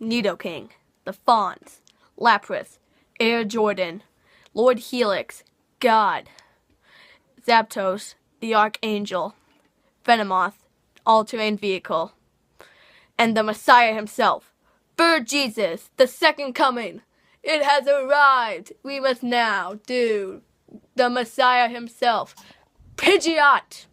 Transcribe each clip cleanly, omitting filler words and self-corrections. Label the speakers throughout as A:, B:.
A: Nidoking, the Fawns, Lapras, Air Jordan, Lord Helix, God, Zapdos, the Archangel, Venomoth, all-terrain vehicle, and the Messiah himself, Bird Jesus, the second coming. It has arrived. We must now do the Messiah himself, Pigeot.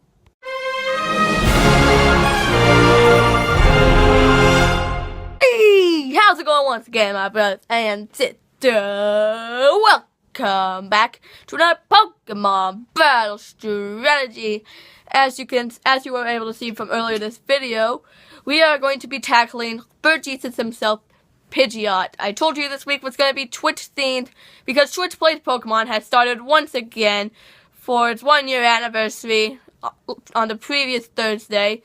A: Hey, how's it going once again, my brothers and sisters? Welcome back to another Pokemon battle strategy. As you were able to see from earlier this video, we are going to be tackling Bird Jesus himself, Pigeot. I told you this week was going to be Twitch themed because Twitch Plays Pokemon has started once again for its 1-year anniversary on the previous Thursday,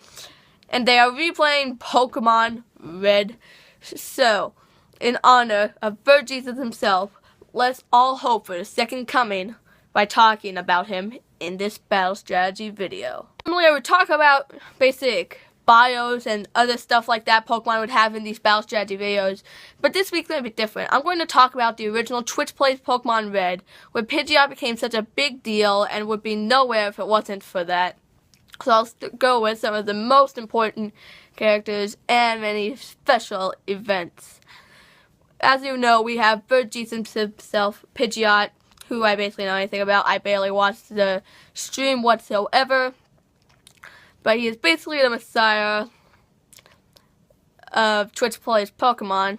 A: and they are replaying Pokemon Red. So, in honor of Bird Jesus himself, let's all hope for the second coming by talking about him in this battle strategy video. Normally I would talk about basic bios and other stuff like that Pokemon would have in these battle strategy videos, but this week's going to be different. I'm going to talk about the original Twitch Plays Pokemon Red, where Pigeot became such a big deal and would be nowhere if it wasn't for that. So I'll go with some of the most important characters and many special events. As you know, we have Bird Jesus himself, Pigeot, who I basically know anything about. I barely watched the stream whatsoever, but he is basically the Messiah of Twitch Plays Pokemon.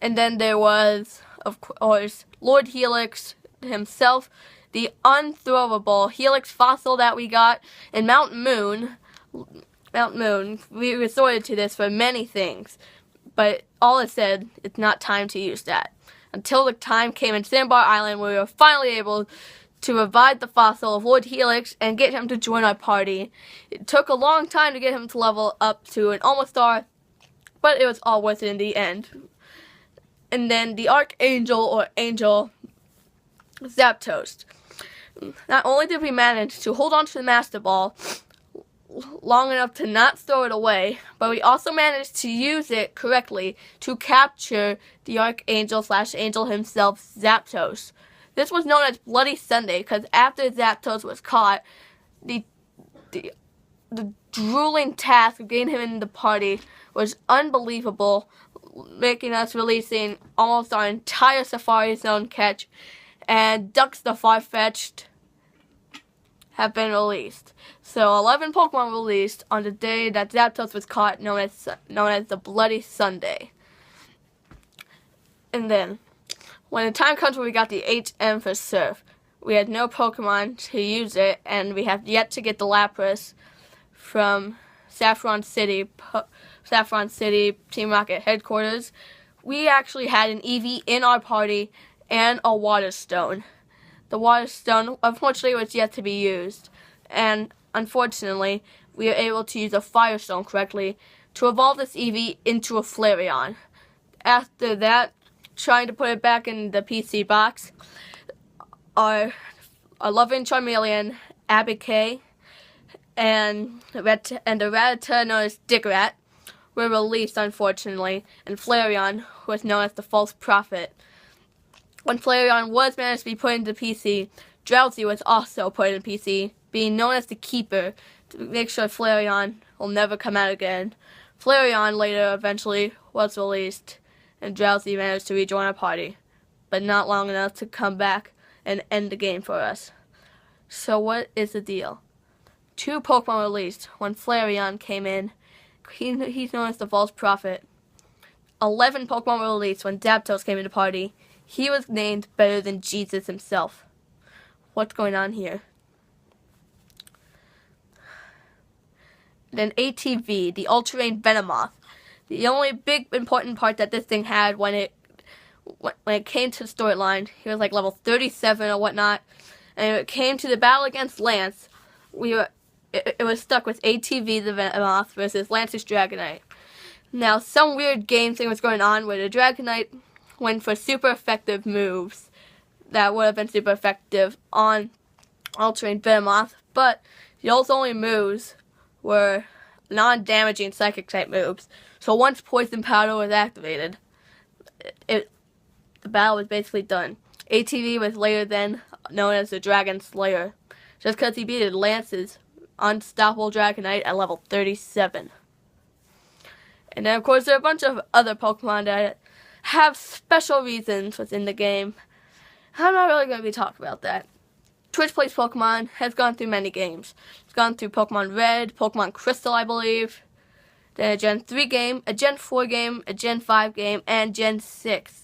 A: And then there was, of course, Lord Helix himself, the unthrowable Helix fossil that we got in Mount Moon. We resorted to this for many things, but all it said, it's not time to use that. Until the time came in Sandbar Island where we were finally able to revive the fossil of Lord Helix and get him to join our party. It took a long time to get him to level up to an almost star, but it was all worth it in the end. And then the Archangel or Angel, Zapdos. Not only did we manage to hold on to the Master Ball long enough to not throw it away, but we also managed to use it correctly to capture the Archangel/Angel himself, Zapdos. This was known as Bloody Sunday because after Zapdos was caught, the drooling task of getting him in the party was unbelievable, making us releasing almost our entire Safari Zone catch, and Ducks the Farfetch'd have been released. So 11 Pokemon released on the day that Zapdos was caught, known as the Bloody Sunday. And then, when the time comes where we got the HM for Surf, we had no Pokemon to use it, and we have yet to get the Lapras from Saffron City Team Rocket headquarters. We actually had an Eevee in our party and a Water Stone. The Water Stone, unfortunately, was yet to be used, and unfortunately, we were able to use a Fire Stone correctly to evolve this Eevee into a Flareon. After that, trying to put it back in the PC box, our loving Charmeleon, Abby, and the Rattata known as Dickrat were released, unfortunately, and Flareon was known as the False Prophet. When Flareon was managed to be put into PC, Drowsy was also put into PC, being known as the Keeper, to make sure Flareon will never come out again. Flareon later eventually was released, and Drowsy managed to rejoin our party, but not long enough to come back and end the game for us. So what is the deal? 2 Pokemon released when Flareon came in. He's known as the False Prophet. 11 Pokemon were released when Zapdos came into party. He was named better than Jesus himself. What's going on here? Then ATV, the all-terrain Venomoth. The only big important part that this thing had when it came to the storyline, he was like level 37 or whatnot, and when it came to the battle against Lance, it was stuck with ATV the Venomoth versus Lance's Dragonite. Now, some weird game thing was going on where the Dragonite went for super effective moves that would have been super effective on all-terrain Venomoth, but those only moves were non-damaging psychic type moves. So once Poison Powder was activated, the battle was basically done. ATV was later then known as the Dragon Slayer, just because he beat Lance's unstoppable Dragonite at level 37. And then of course there are a bunch of other Pokemon that have special reasons within the game. I'm not really going to be talking about that. Twitch Plays Pokemon has gone through many games. It's gone through Pokemon Red, Pokemon Crystal, I believe, then a Gen 3 game, a Gen 4 game, a Gen 5 game, and Gen 6.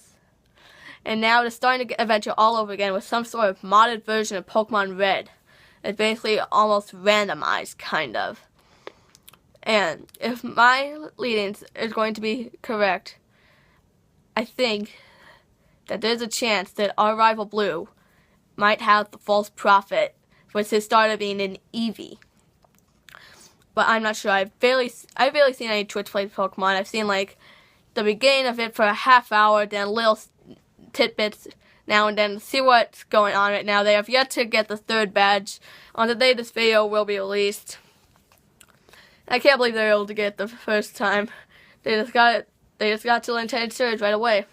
A: And now it's starting to adventure all over again with some sort of modded version of Pokemon Red. It's basically almost randomized, kind of. And if my leadings is going to be correct, I think that there's a chance that our rival Blue might have the false prophet, which has started being an Eevee. But I'm not sure. I've barely seen any Twitch Plays Pokemon. I've seen like the beginning of it for a half hour, then little tidbits now and then to see what's going on right now. They have yet to get the 3rd badge. On the day this video will be released. I can't believe they're able to get it the first time. They just got it. They just got to Intended Surge right away.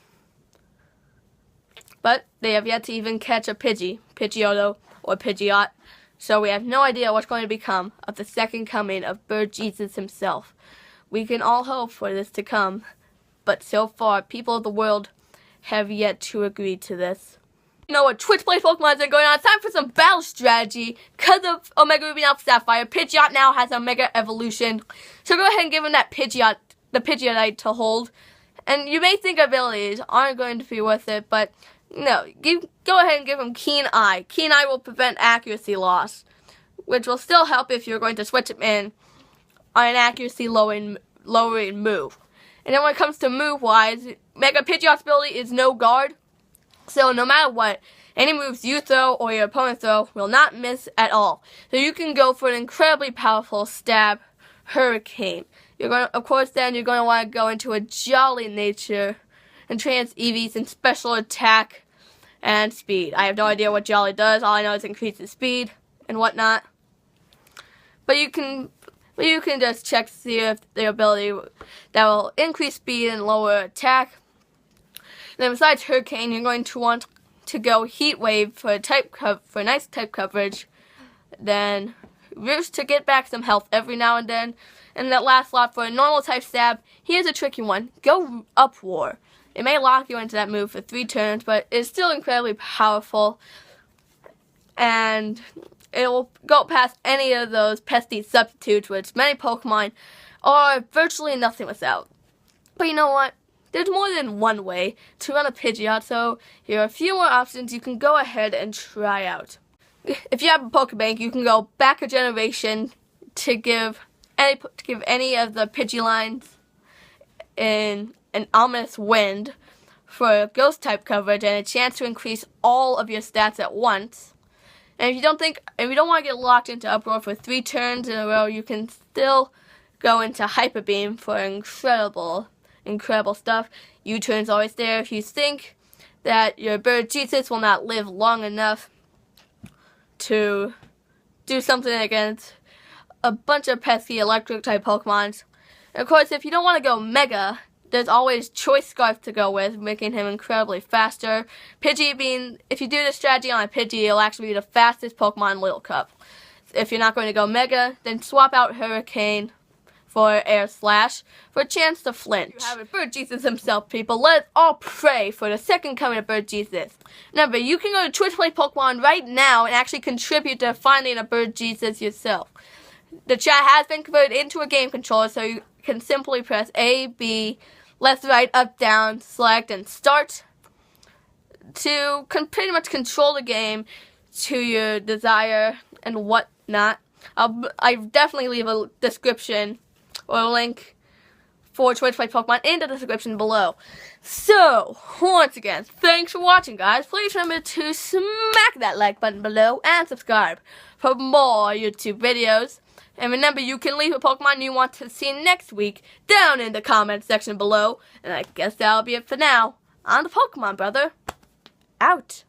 A: But they have yet to even catch a Pigeot, or Pigeot. So we have no idea what's going to become of the second coming of Bird Jesus himself. We can all hope for this to come, but so far, people of the world have yet to agree to this. You know what Twitch Plays Pokemon is going on? It's time for some battle strategy. Because of Omega Ruby and Alpha Sapphire, Pigeot now has a Mega Evolution. So go ahead and give him that the Pidgeotite to hold. And you may think abilities aren't going to be worth it, but no, go ahead and give him Keen Eye. Keen Eye will prevent accuracy loss, which will still help if you're going to switch him in on an accuracy lowering move. And then when it comes to move-wise, Mega Pidgeot's ability is no guard. So no matter what, any moves you throw or your opponent throw will not miss at all. So you can go for an incredibly powerful Stab Hurricane. Of course, then you're going to want to go into a Jolly Nature and Trans Eevees in special attack and speed. I have no idea what Jolly does. All I know is it increases speed and whatnot. But you can just check to see if the ability that will increase speed and lower attack. And then besides Hurricane, you're going to want to go Heat Wave for nice type coverage. Then Roost to get back some health every now and then. And that last slot for a normal type stab, here's a tricky one. Go Uproar. It may lock you into that move for 3 turns, but it's still incredibly powerful. And it will go past any of those pesky substitutes, which many Pokemon are virtually nothing without. But you know what? There's more than one way to run a Pigeot, so here are a few more options you can go ahead and try out. If you have a Pokebank, you can go back a generation to give any of the Pidgeylines in an Ominous Wind for Ghost type coverage and a chance to increase all of your stats at once. And if you don't want to get locked into Uproar for 3 turns in a row, you can still go into Hyper Beam for incredible stuff. U-turn's always there if you think that your Bird Jesus will not live long enough to do something against a bunch of pesky electric type Pokemons. And of course, if you don't want to go Mega, there's always Choice Scarf to go with, making him incredibly faster. Pidgey if you do this strategy on a Pidgey, it'll actually be the fastest Pokemon in Little Cup. If you're not going to go Mega, then swap out Hurricane for Air Slash for a chance to flinch. You have it, Bird Jesus himself, people. Let us all pray for the second coming of Bird Jesus. Remember, you can go to Twitch Play Pokemon right now and actually contribute to finding a Bird Jesus yourself. The chat has been converted into a game controller, so you can simply press A, B, left, right, up, down, select, and start to pretty much control the game to your desire and whatnot. I definitely leave a description or a link for Twitch Play Pokemon in the description below. So, once again, thanks for watching, guys. Please remember to smack that like button below and subscribe for more YouTube videos. And remember, you can leave a Pokemon you want to see next week down in the comment section below. And I guess that'll be it for now. I'm the Pokemon Brother. Out.